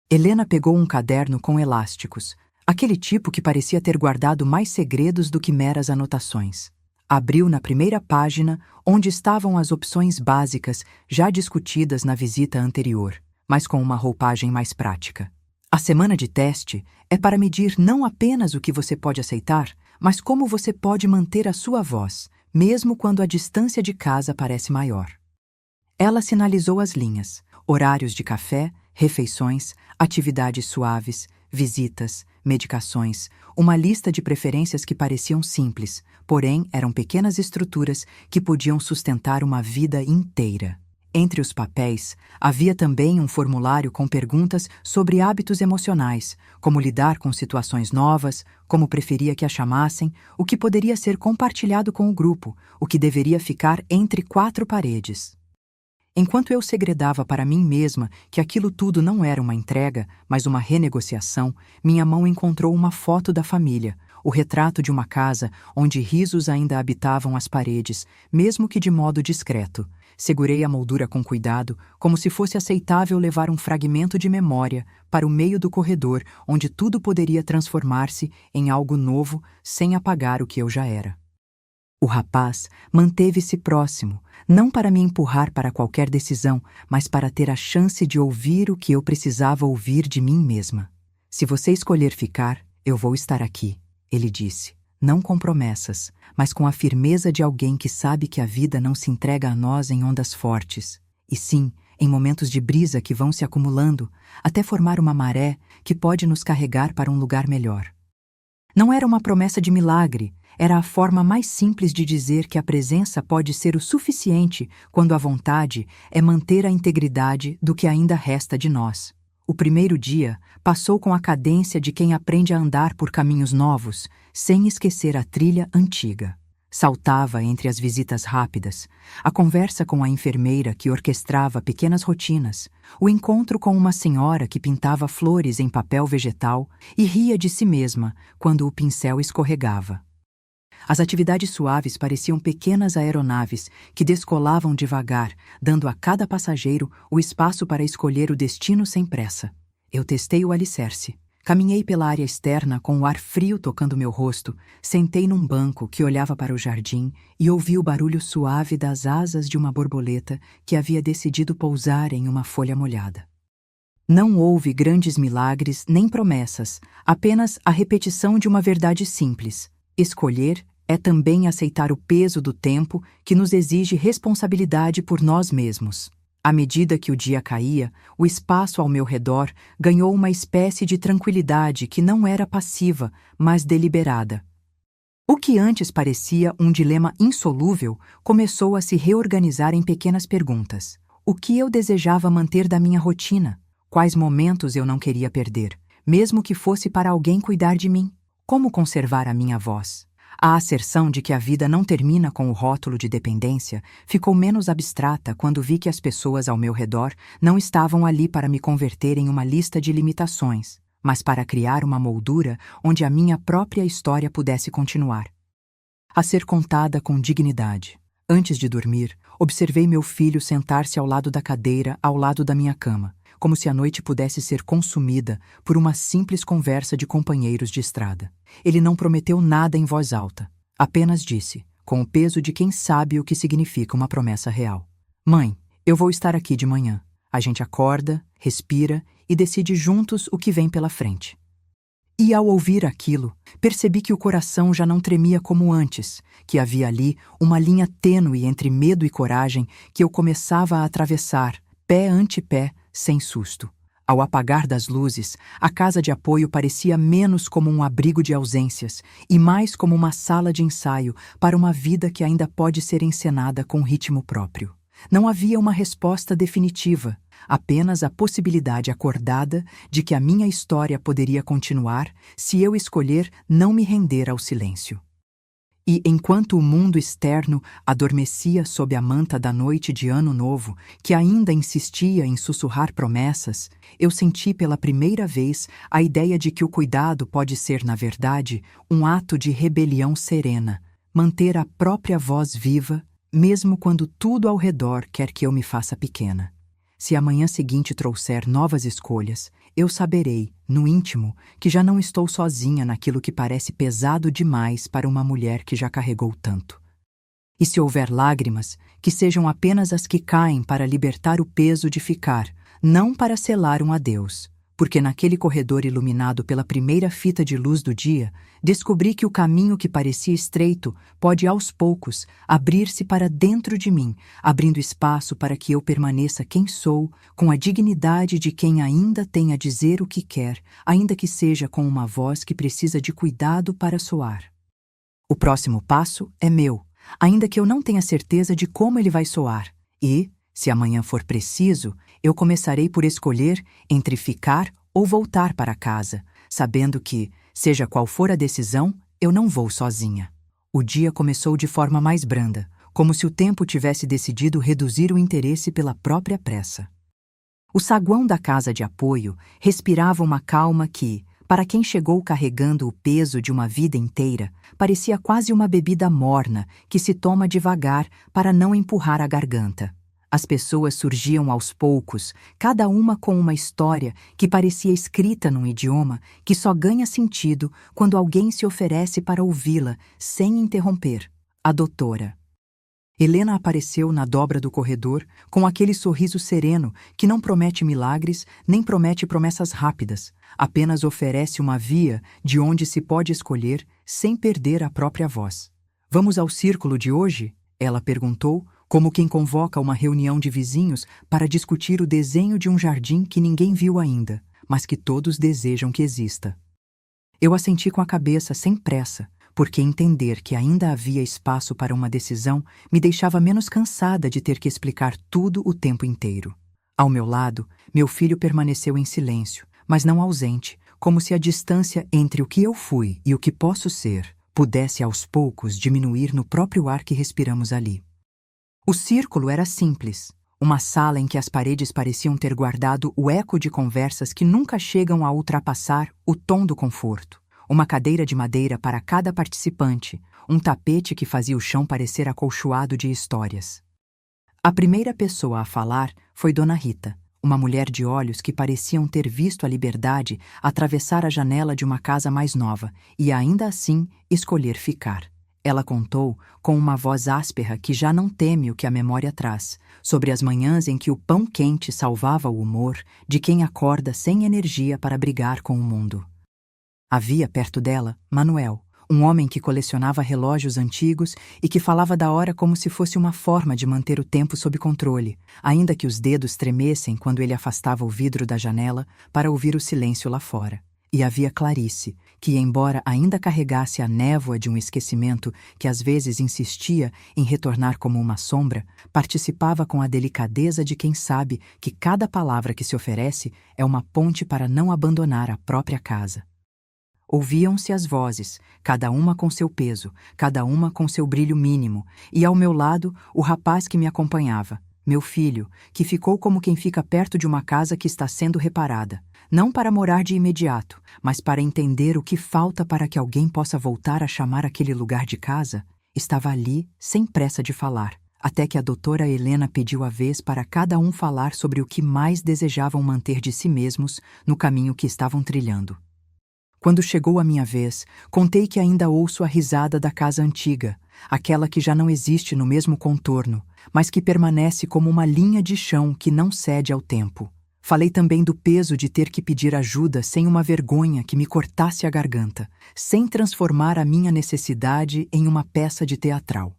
Helena pegou um caderno com elásticos, aquele tipo que parecia ter guardado mais segredos do que meras anotações. Abriu na primeira página, onde estavam as opções básicas já discutidas na visita anterior, mas com uma roupagem mais prática. A semana de teste é para medir não apenas o que você pode aceitar, mas como você pode manter a sua voz, mesmo quando a distância de casa parece maior. Ela sinalizou as linhas: horários de café, refeições, atividades suaves, visitas, medicações, uma lista de preferências que pareciam simples, porém eram pequenas estruturas que podiam sustentar uma vida inteira. Entre os papéis, havia também um formulário com perguntas sobre hábitos emocionais, como lidar com situações novas, como preferia que a chamassem, o que poderia ser compartilhado com o grupo, o que deveria ficar entre quatro paredes. Enquanto eu segredava para mim mesma que aquilo tudo não era uma entrega, mas uma renegociação, minha mão encontrou uma foto da família, o retrato de uma casa onde risos ainda habitavam as paredes, mesmo que de modo discreto. Segurei a moldura com cuidado, como se fosse aceitável levar um fragmento de memória para o meio do corredor, onde tudo poderia transformar-se em algo novo sem apagar o que eu já era. O rapaz manteve-se próximo, não para me empurrar para qualquer decisão, mas para ter a chance de ouvir o que eu precisava ouvir de mim mesma. Se você escolher ficar, eu vou estar aqui, ele disse, não com promessas, mas com a firmeza de alguém que sabe que a vida não se entrega a nós em ondas fortes, e sim em momentos de brisa que vão se acumulando até formar uma maré que pode nos carregar para um lugar melhor. Não era uma promessa de milagre, era a forma mais simples de dizer que a presença pode ser o suficiente quando a vontade é manter a integridade do que ainda resta de nós. O primeiro dia passou com a cadência de quem aprende a andar por caminhos novos, sem esquecer a trilha antiga. Saltava entre as visitas rápidas, a conversa com a enfermeira que orquestrava pequenas rotinas, o encontro com uma senhora que pintava flores em papel vegetal e ria de si mesma quando o pincel escorregava. As atividades suaves pareciam pequenas aeronaves que descolavam devagar, dando a cada passageiro o espaço para escolher o destino sem pressa. Eu testei o alicerce. Caminhei pela área externa com o ar frio tocando meu rosto, sentei num banco que olhava para o jardim e ouvi o barulho suave das asas de uma borboleta que havia decidido pousar em uma folha molhada. Não houve grandes milagres nem promessas, apenas a repetição de uma verdade simples. Escolher é também aceitar o peso do tempo que nos exige responsabilidade por nós mesmos. À medida que o dia caía, o espaço ao meu redor ganhou uma espécie de tranquilidade que não era passiva, mas deliberada. O que antes parecia um dilema insolúvel começou a se reorganizar em pequenas perguntas. O que eu desejava manter da minha rotina? Quais momentos eu não queria perder, mesmo que fosse para alguém cuidar de mim? Como conservar a minha voz? A asserção de que a vida não termina com o rótulo de dependência ficou menos abstrata quando vi que as pessoas ao meu redor não estavam ali para me converter em uma lista de limitações, mas para criar uma moldura onde a minha própria história pudesse continuar. A ser contada com dignidade. Antes de dormir, observei meu filho sentar-se ao lado da cadeira ao lado da minha cama, como se a noite pudesse ser consumida por uma simples conversa de companheiros de estrada. Ele não prometeu nada em voz alta, apenas disse, com o peso de quem sabe o que significa uma promessa real: "Mãe, eu vou estar aqui de manhã." A gente acorda, respira e decide juntos o que vem pela frente. E ao ouvir aquilo, percebi que o coração já não tremia como antes, que havia ali uma linha tênue entre medo e coragem que eu começava a atravessar, pé ante pé, sem susto. Ao apagar das luzes, a casa de apoio parecia menos como um abrigo de ausências e mais como uma sala de ensaio para uma vida que ainda pode ser encenada com ritmo próprio. Não havia uma resposta definitiva, apenas a possibilidade acordada de que a minha história poderia continuar se eu escolher não me render ao silêncio. E enquanto o mundo externo adormecia sob a manta da noite de Ano Novo, que ainda insistia em sussurrar promessas, eu senti pela primeira vez a ideia de que o cuidado pode ser, na verdade, um ato de rebelião serena, manter a própria voz viva, mesmo quando tudo ao redor quer que eu me faça pequena. Se a manhã seguinte trouxer novas escolhas, eu saberei, no íntimo, que já não estou sozinha naquilo que parece pesado demais para uma mulher que já carregou tanto. E se houver lágrimas, que sejam apenas as que caem para libertar o peso de ficar, não para selar um adeus, porque naquele corredor iluminado pela primeira fita de luz do dia, descobri que o caminho que parecia estreito pode aos poucos abrir-se para dentro de mim, abrindo espaço para que eu permaneça quem sou, com a dignidade de quem ainda tem a dizer o que quer, ainda que seja com uma voz que precisa de cuidado para soar. O próximo passo é meu, ainda que eu não tenha certeza de como ele vai soar, e, se amanhã for preciso, eu começarei por escolher entre ficar ou voltar para casa, sabendo que, seja qual for a decisão, eu não vou sozinha. O dia começou de forma mais branda, como se o tempo tivesse decidido reduzir o interesse pela própria pressa. O saguão da casa de apoio respirava uma calma que, para quem chegou carregando o peso de uma vida inteira, parecia quase uma bebida morna que se toma devagar para não empurrar a garganta. As pessoas surgiam aos poucos, cada uma com uma história que parecia escrita num idioma que só ganha sentido quando alguém se oferece para ouvi-la, sem interromper. A doutora. Helena apareceu na dobra do corredor com aquele sorriso sereno que não promete milagres nem promete promessas rápidas, apenas oferece uma via de onde se pode escolher sem perder a própria voz. "Vamos ao círculo de hoje?" ela perguntou, como quem convoca uma reunião de vizinhos para discutir o desenho de um jardim que ninguém viu ainda, mas que todos desejam que exista. Eu assenti com a cabeça sem pressa, porque entender que ainda havia espaço para uma decisão me deixava menos cansada de ter que explicar tudo o tempo inteiro. Ao meu lado, meu filho permaneceu em silêncio, mas não ausente, como se a distância entre o que eu fui e o que posso ser pudesse aos poucos diminuir no próprio ar que respiramos ali. O círculo era simples, uma sala em que as paredes pareciam ter guardado o eco de conversas que nunca chegam a ultrapassar o tom do conforto. Uma cadeira de madeira para cada participante, um tapete que fazia o chão parecer acolchoado de histórias. A primeira pessoa a falar foi Dona Rita, uma mulher de olhos que pareciam ter visto a liberdade atravessar a janela de uma casa mais nova e ainda assim escolher ficar. Ela contou, com uma voz áspera que já não teme o que a memória traz, sobre as manhãs em que o pão quente salvava o humor de quem acorda sem energia para brigar com o mundo. Havia perto dela Manuel, um homem que colecionava relógios antigos e que falava da hora como se fosse uma forma de manter o tempo sob controle, ainda que os dedos tremessem quando ele afastava o vidro da janela para ouvir o silêncio lá fora. E havia Clarice, que, embora ainda carregasse a névoa de um esquecimento que às vezes insistia em retornar como uma sombra, participava com a delicadeza de quem sabe que cada palavra que se oferece é uma ponte para não abandonar a própria casa. Ouviam-se as vozes, cada uma com seu peso, cada uma com seu brilho mínimo, e ao meu lado o rapaz que me acompanhava, meu filho, que ficou como quem fica perto de uma casa que está sendo reparada, não para morar de imediato, mas para entender o que falta para que alguém possa voltar a chamar aquele lugar de casa. Estava ali, sem pressa de falar, até que a doutora Helena pediu a vez para cada um falar sobre o que mais desejavam manter de si mesmos no caminho que estavam trilhando. Quando chegou a minha vez, contei que ainda ouço a risada da casa antiga, aquela que já não existe no mesmo contorno, mas que permanece como uma linha de chão que não cede ao tempo. Falei também do peso de ter que pedir ajuda sem uma vergonha que me cortasse a garganta, sem transformar a minha necessidade em uma peça de teatral.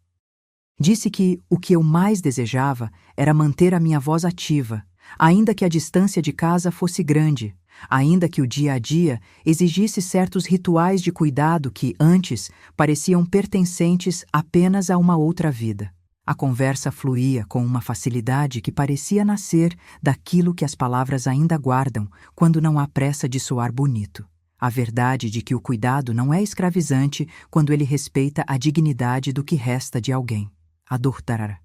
Disse que o que eu mais desejava era manter a minha voz ativa, ainda que a distância de casa fosse grande, ainda que o dia a dia exigisse certos rituais de cuidado que, antes, pareciam pertencentes apenas a uma outra vida. A conversa fluía com uma facilidade que parecia nascer daquilo que as palavras ainda guardam quando não há pressa de soar bonito. A verdade de que o cuidado não é escravizante quando ele respeita a dignidade do que resta de alguém. A doutora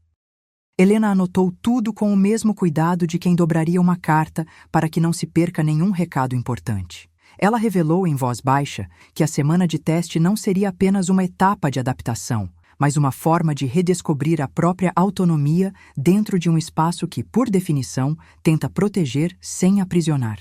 Helena anotou tudo com o mesmo cuidado de quem dobraria uma carta para que não se perca nenhum recado importante. Ela revelou em voz baixa que a semana de teste não seria apenas uma etapa de adaptação, mas uma forma de redescobrir a própria autonomia dentro de um espaço que, por definição, tenta proteger sem aprisionar.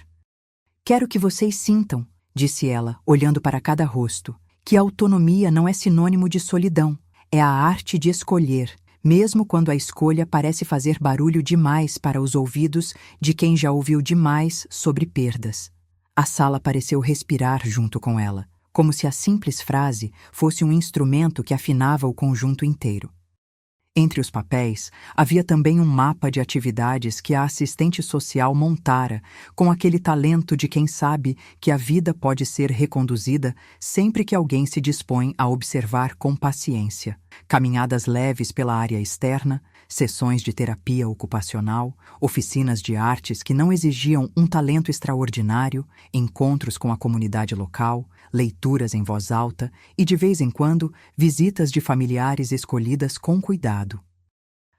Quero que vocês sintam, disse ela, olhando para cada rosto, que a autonomia não é sinônimo de solidão, é a arte de escolher, mesmo quando a escolha parece fazer barulho demais para os ouvidos de quem já ouviu demais sobre perdas. A sala pareceu respirar junto com ela, como se a simples frase fosse um instrumento que afinava o conjunto inteiro. Entre os papéis, havia também um mapa de atividades que a assistente social montara, com aquele talento de quem sabe que a vida pode ser reconduzida sempre que alguém se dispõe a observar com paciência. Caminhadas leves pela área externa, sessões de terapia ocupacional, oficinas de artes que não exigiam um talento extraordinário, encontros com a comunidade local, leituras em voz alta e, de vez em quando, visitas de familiares escolhidas com cuidado.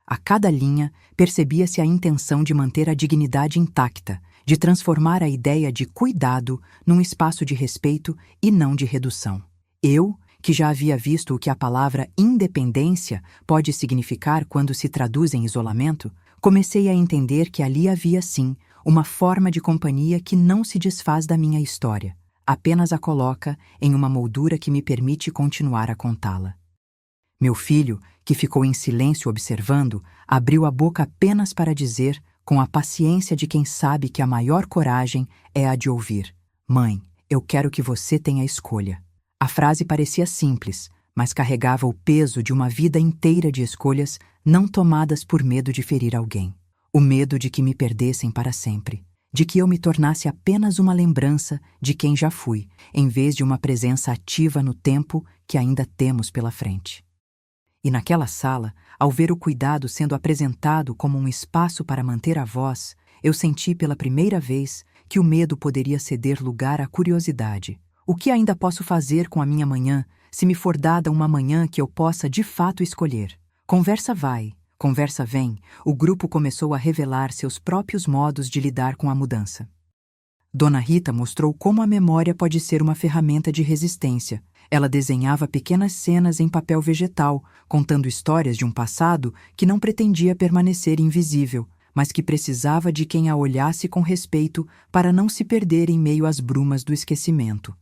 A cada linha, percebia-se a intenção de manter a dignidade intacta, de transformar a ideia de cuidado num espaço de respeito e não de redução. Eu, que já havia visto o que a palavra independência pode significar quando se traduz em isolamento, comecei a entender que ali havia, sim, uma forma de companhia que não se desfaz da minha história, apenas a coloca em uma moldura que me permite continuar a contá-la. Meu filho, que ficou em silêncio observando, abriu a boca apenas para dizer, com a paciência de quem sabe que a maior coragem é a de ouvir: "Mãe, eu quero que você tenha escolha." A frase parecia simples, mas carregava o peso de uma vida inteira de escolhas não tomadas por medo de ferir alguém. O medo de que me perdessem para sempre, de que eu me tornasse apenas uma lembrança de quem já fui, em vez de uma presença ativa no tempo que ainda temos pela frente. E naquela sala, ao ver o cuidado sendo apresentado como um espaço para manter a voz, eu senti pela primeira vez que o medo poderia ceder lugar à curiosidade. O que ainda posso fazer com a minha manhã, se me for dada uma manhã que eu possa de fato escolher? Conversa vai, conversa vem, o grupo começou a revelar seus próprios modos de lidar com a mudança. Dona Rita mostrou como a memória pode ser uma ferramenta de resistência. Ela desenhava pequenas cenas em papel vegetal, contando histórias de um passado que não pretendia permanecer invisível, mas que precisava de quem a olhasse com respeito para não se perder em meio às brumas do esquecimento.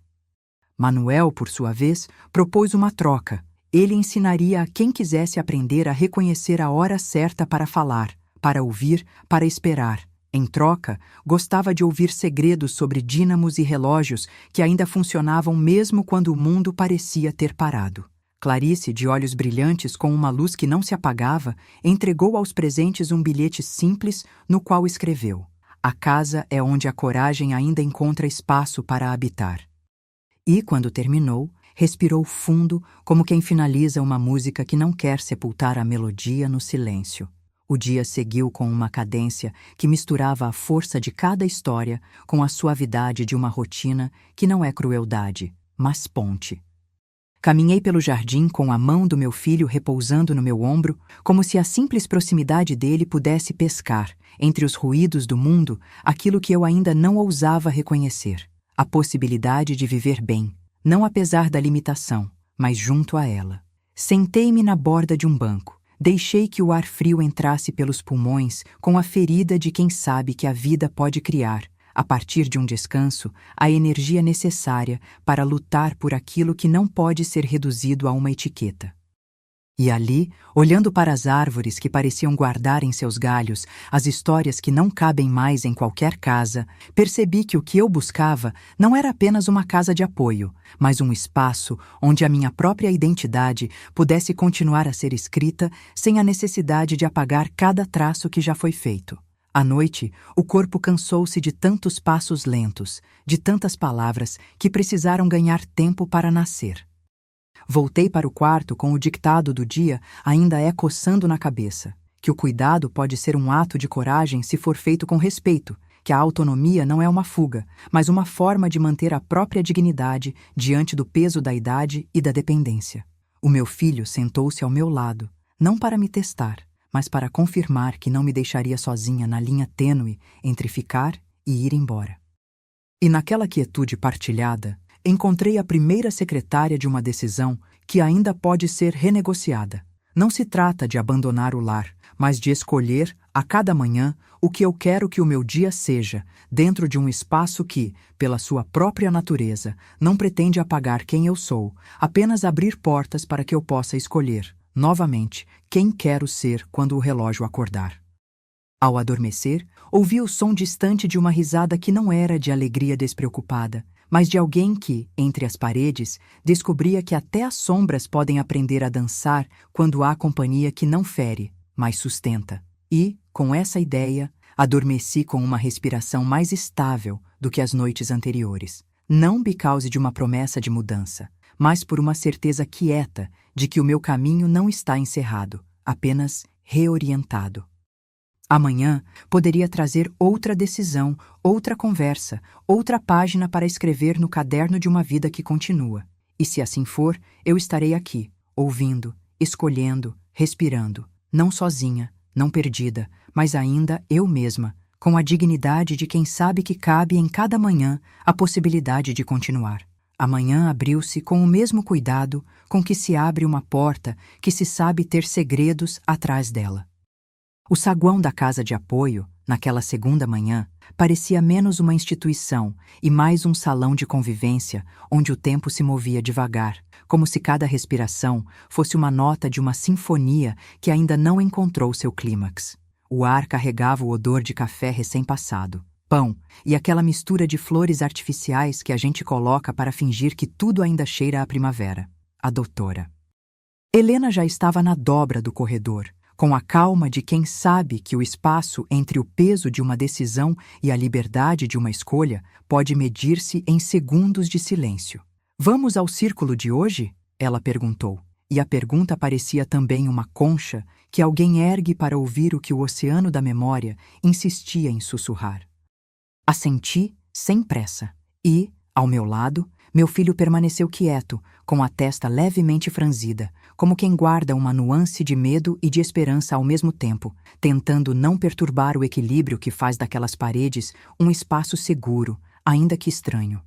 Manuel, por sua vez, propôs uma troca. Ele ensinaria a quem quisesse aprender a reconhecer a hora certa para falar, para ouvir, para esperar. Em troca, gostava de ouvir segredos sobre dínamos e relógios que ainda funcionavam mesmo quando o mundo parecia ter parado. Clarice, de olhos brilhantes com uma luz que não se apagava, entregou aos presentes um bilhete simples no qual escreveu: "A casa é onde a coragem ainda encontra espaço para habitar." E, quando terminou, respirou fundo, como quem finaliza uma música que não quer sepultar a melodia no silêncio. O dia seguiu com uma cadência que misturava a força de cada história com a suavidade de uma rotina que não é crueldade, mas ponte. Caminhei pelo jardim com a mão do meu filho repousando no meu ombro, como se a simples proximidade dele pudesse pescar, entre os ruídos do mundo, aquilo que eu ainda não ousava reconhecer: a possibilidade de viver bem, não apesar da limitação, mas junto a ela. Sentei-me na borda de um banco. Deixei que o ar frio entrasse pelos pulmões com a ferida de quem sabe que a vida pode criar, a partir de um descanso, a energia necessária para lutar por aquilo que não pode ser reduzido a uma etiqueta. E ali, olhando para as árvores que pareciam guardar em seus galhos as histórias que não cabem mais em qualquer casa, percebi que o que eu buscava não era apenas uma casa de apoio, mas um espaço onde a minha própria identidade pudesse continuar a ser escrita sem a necessidade de apagar cada traço que já foi feito. À noite, o corpo cansou-se de tantos passos lentos, de tantas palavras que precisaram ganhar tempo para nascer. Voltei para o quarto com o ditado do dia ainda ecoando na cabeça: que o cuidado pode ser um ato de coragem se for feito com respeito, que a autonomia não é uma fuga, mas uma forma de manter a própria dignidade diante do peso da idade e da dependência. O meu filho sentou-se ao meu lado, não para me testar, mas para confirmar que não me deixaria sozinha na linha tênue entre ficar e ir embora. E naquela quietude partilhada, encontrei a primeira secretária de uma decisão que ainda pode ser renegociada. Não se trata de abandonar o lar, mas de escolher, a cada manhã, o que eu quero que o meu dia seja, dentro de um espaço que, pela sua própria natureza, não pretende apagar quem eu sou, apenas abrir portas para que eu possa escolher, novamente, quem quero ser quando o relógio acordar. Ao adormecer, ouvi o som distante de uma risada que não era de alegria despreocupada, mas de alguém que, entre as paredes, descobria que até as sombras podem aprender a dançar quando há companhia que não fere, mas sustenta. E, com essa ideia, adormeci com uma respiração mais estável do que as noites anteriores. Não por causa de uma promessa de mudança, mas por uma certeza quieta de que o meu caminho não está encerrado, apenas reorientado. Amanhã poderia trazer outra decisão, outra conversa, outra página para escrever no caderno de uma vida que continua. E se assim for, eu estarei aqui, ouvindo, escolhendo, respirando, não sozinha, não perdida, mas ainda eu mesma, com a dignidade de quem sabe que cabe em cada manhã a possibilidade de continuar. Amanhã abriu-se com o mesmo cuidado com que se abre uma porta que se sabe ter segredos atrás dela. O saguão da casa de apoio, naquela segunda manhã, parecia menos uma instituição e mais um salão de convivência onde o tempo se movia devagar, como se cada respiração fosse uma nota de uma sinfonia que ainda não encontrou seu clímax. O ar carregava o odor de café recém-passado, pão e aquela mistura de flores artificiais que a gente coloca para fingir que tudo ainda cheira à primavera. A doutora Helena já estava na dobra do corredor, com a calma de quem sabe que o espaço entre o peso de uma decisão e a liberdade de uma escolha pode medir-se em segundos de silêncio. "Vamos ao círculo de hoje?" ela perguntou, e a pergunta parecia também uma concha que alguém ergue para ouvir o que o oceano da memória insistia em sussurrar. Assenti, sem pressa, e, ao meu lado, meu filho permaneceu quieto, com a testa levemente franzida, como quem guarda uma nuance de medo e de esperança ao mesmo tempo, tentando não perturbar o equilíbrio que faz daquelas paredes um espaço seguro, ainda que estranho.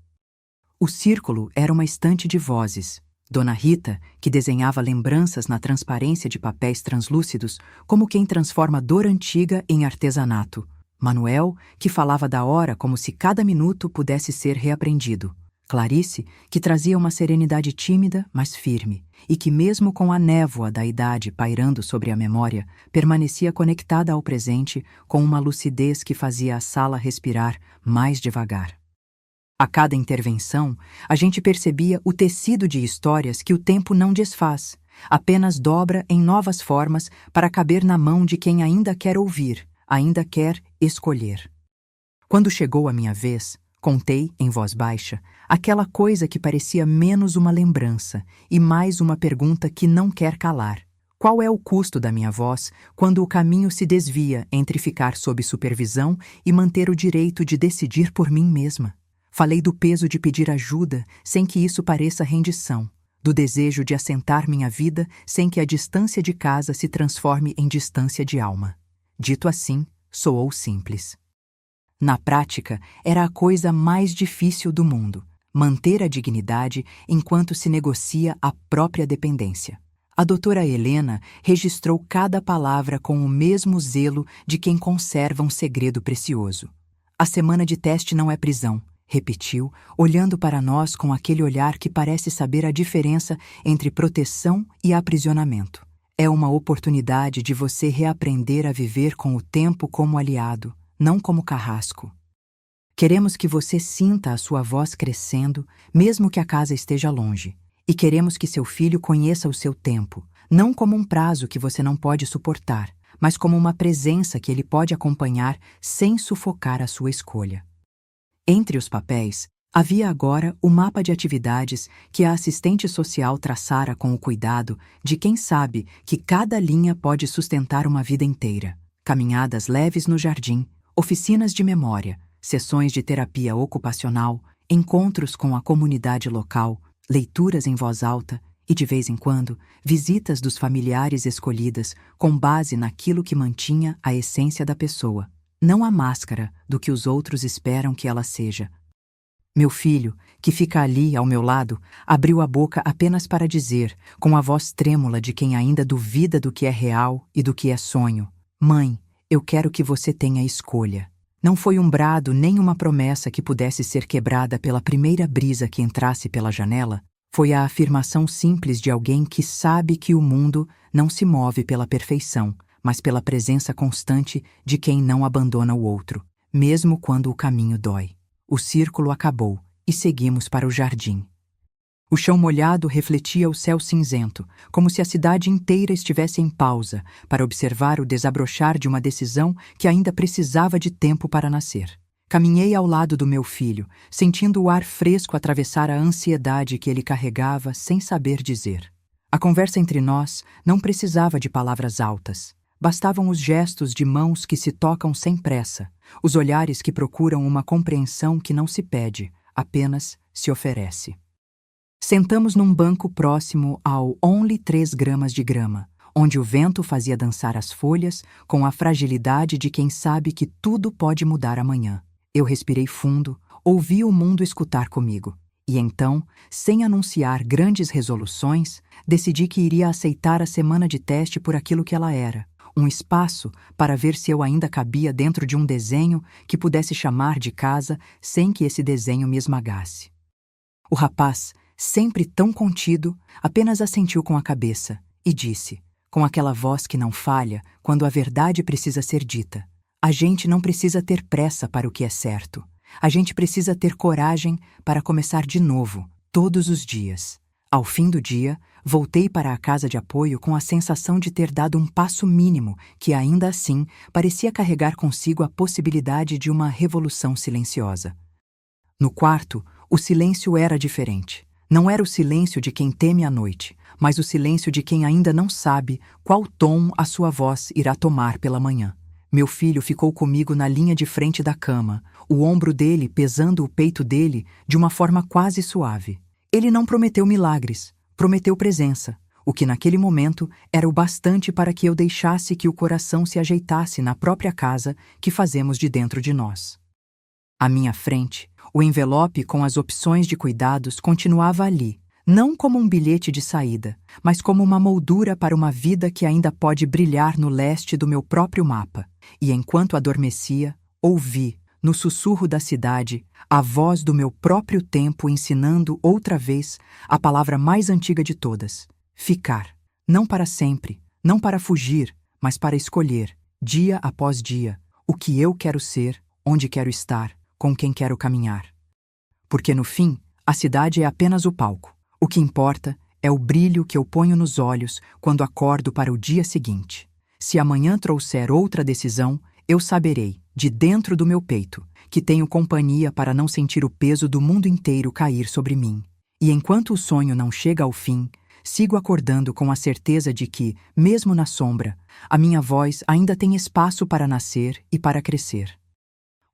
O círculo era uma estante de vozes. Dona Rita, que desenhava lembranças na transparência de papéis translúcidos, como quem transforma dor antiga em artesanato. Manuel, que falava da hora como se cada minuto pudesse ser reaprendido. Clarice, que trazia uma serenidade tímida, mas firme, e que mesmo com a névoa da idade pairando sobre a memória, permanecia conectada ao presente com uma lucidez que fazia a sala respirar mais devagar. A cada intervenção, a gente percebia o tecido de histórias que o tempo não desfaz, apenas dobra em novas formas para caber na mão de quem ainda quer ouvir, ainda quer escolher. Quando chegou a minha vez, contei, em voz baixa, aquela coisa que parecia menos uma lembrança e mais uma pergunta que não quer calar. Qual é o custo da minha voz quando o caminho se desvia entre ficar sob supervisão e manter o direito de decidir por mim mesma? Falei do peso de pedir ajuda sem que isso pareça rendição, do desejo de assentar minha vida sem que a distância de casa se transforme em distância de alma. Dito assim, soou simples. Na prática, era a coisa mais difícil do mundo, manter a dignidade enquanto se negocia a própria dependência. A doutora Helena registrou cada palavra com o mesmo zelo de quem conserva um segredo precioso. A semana de teste não é prisão, repetiu, olhando para nós com aquele olhar que parece saber a diferença entre proteção e aprisionamento. É uma oportunidade de você reaprender a viver com o tempo como aliado, não como carrasco. Queremos que você sinta a sua voz crescendo, mesmo que a casa esteja longe. E queremos que seu filho conheça o seu tempo, não como um prazo que você não pode suportar, mas como uma presença que ele pode acompanhar sem sufocar a sua escolha. Entre os papéis, havia agora o mapa de atividades que a assistente social traçara com o cuidado de quem sabe que cada linha pode sustentar uma vida inteira. Caminhadas leves no jardim, oficinas de memória, sessões de terapia ocupacional, encontros com a comunidade local, leituras em voz alta e, de vez em quando, visitas dos familiares escolhidas com base naquilo que mantinha a essência da pessoa, não a máscara do que os outros esperam que ela seja. Meu filho, que fica ali ao meu lado, abriu a boca apenas para dizer, com a voz trêmula de quem ainda duvida do que é real e do que é sonho: Mãe, eu quero que você tenha escolha. Não foi um brado nem uma promessa que pudesse ser quebrada pela primeira brisa que entrasse pela janela. Foi a afirmação simples de alguém que sabe que o mundo não se move pela perfeição, mas pela presença constante de quem não abandona o outro, mesmo quando o caminho dói. O círculo acabou e seguimos para o jardim. O chão molhado refletia o céu cinzento, como se a cidade inteira estivesse em pausa para observar o desabrochar de uma decisão que ainda precisava de tempo para nascer. Caminhei ao lado do meu filho, sentindo o ar fresco atravessar a ansiedade que ele carregava sem saber dizer. A conversa entre nós não precisava de palavras altas. Bastavam os gestos de mãos que se tocam sem pressa, os olhares que procuram uma compreensão que não se pede, apenas se oferece. Sentamos num banco próximo ao Only 3 gramas de grama, onde o vento fazia dançar as folhas com a fragilidade de quem sabe que tudo pode mudar amanhã. Eu respirei fundo, ouvi o mundo escutar comigo. E então, sem anunciar grandes resoluções, decidi que iria aceitar a semana de teste por aquilo que ela era. Um espaço para ver se eu ainda cabia dentro de um desenho que pudesse chamar de casa sem que esse desenho me esmagasse. O rapaz, sempre tão contido, apenas assentiu com a cabeça e disse, com aquela voz que não falha quando a verdade precisa ser dita: a gente não precisa ter pressa para o que é certo. A gente precisa ter coragem para começar de novo, todos os dias. Ao fim do dia, voltei para a casa de apoio com a sensação de ter dado um passo mínimo que, ainda assim, parecia carregar consigo a possibilidade de uma revolução silenciosa. No quarto, o silêncio era diferente. Não era o silêncio de quem teme a noite, mas o silêncio de quem ainda não sabe qual tom a sua voz irá tomar pela manhã. Meu filho ficou comigo na linha de frente da cama, o ombro dele pesando o peito dele de uma forma quase suave. Ele não prometeu milagres, prometeu presença, o que naquele momento era o bastante para que eu deixasse que o coração se ajeitasse na própria casa que fazemos de dentro de nós. À minha frente, o envelope com as opções de cuidados continuava ali, não como um bilhete de saída, mas como uma moldura para uma vida que ainda pode brilhar no leste do meu próprio mapa. E enquanto adormecia, ouvi, no sussurro da cidade, a voz do meu próprio tempo ensinando outra vez a palavra mais antiga de todas: ficar. Não para sempre, não para fugir, mas para escolher, dia após dia, o que eu quero ser, onde quero estar, com quem quero caminhar. Porque no fim, a cidade é apenas o palco. O que importa é o brilho que eu ponho nos olhos quando acordo para o dia seguinte. Se amanhã trouxer outra decisão, eu saberei, de dentro do meu peito, que tenho companhia para não sentir o peso do mundo inteiro cair sobre mim. E enquanto o sonho não chega ao fim, sigo acordando com a certeza de que, mesmo na sombra, a minha voz ainda tem espaço para nascer e para crescer.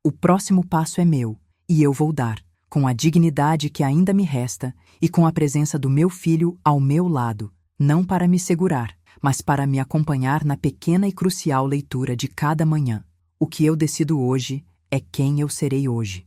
O próximo passo é meu, e eu vou dar, com a dignidade que ainda me resta e com a presença do meu filho ao meu lado, não para me segurar, mas para me acompanhar na pequena e crucial leitura de cada manhã. O que eu decido hoje é quem eu serei hoje.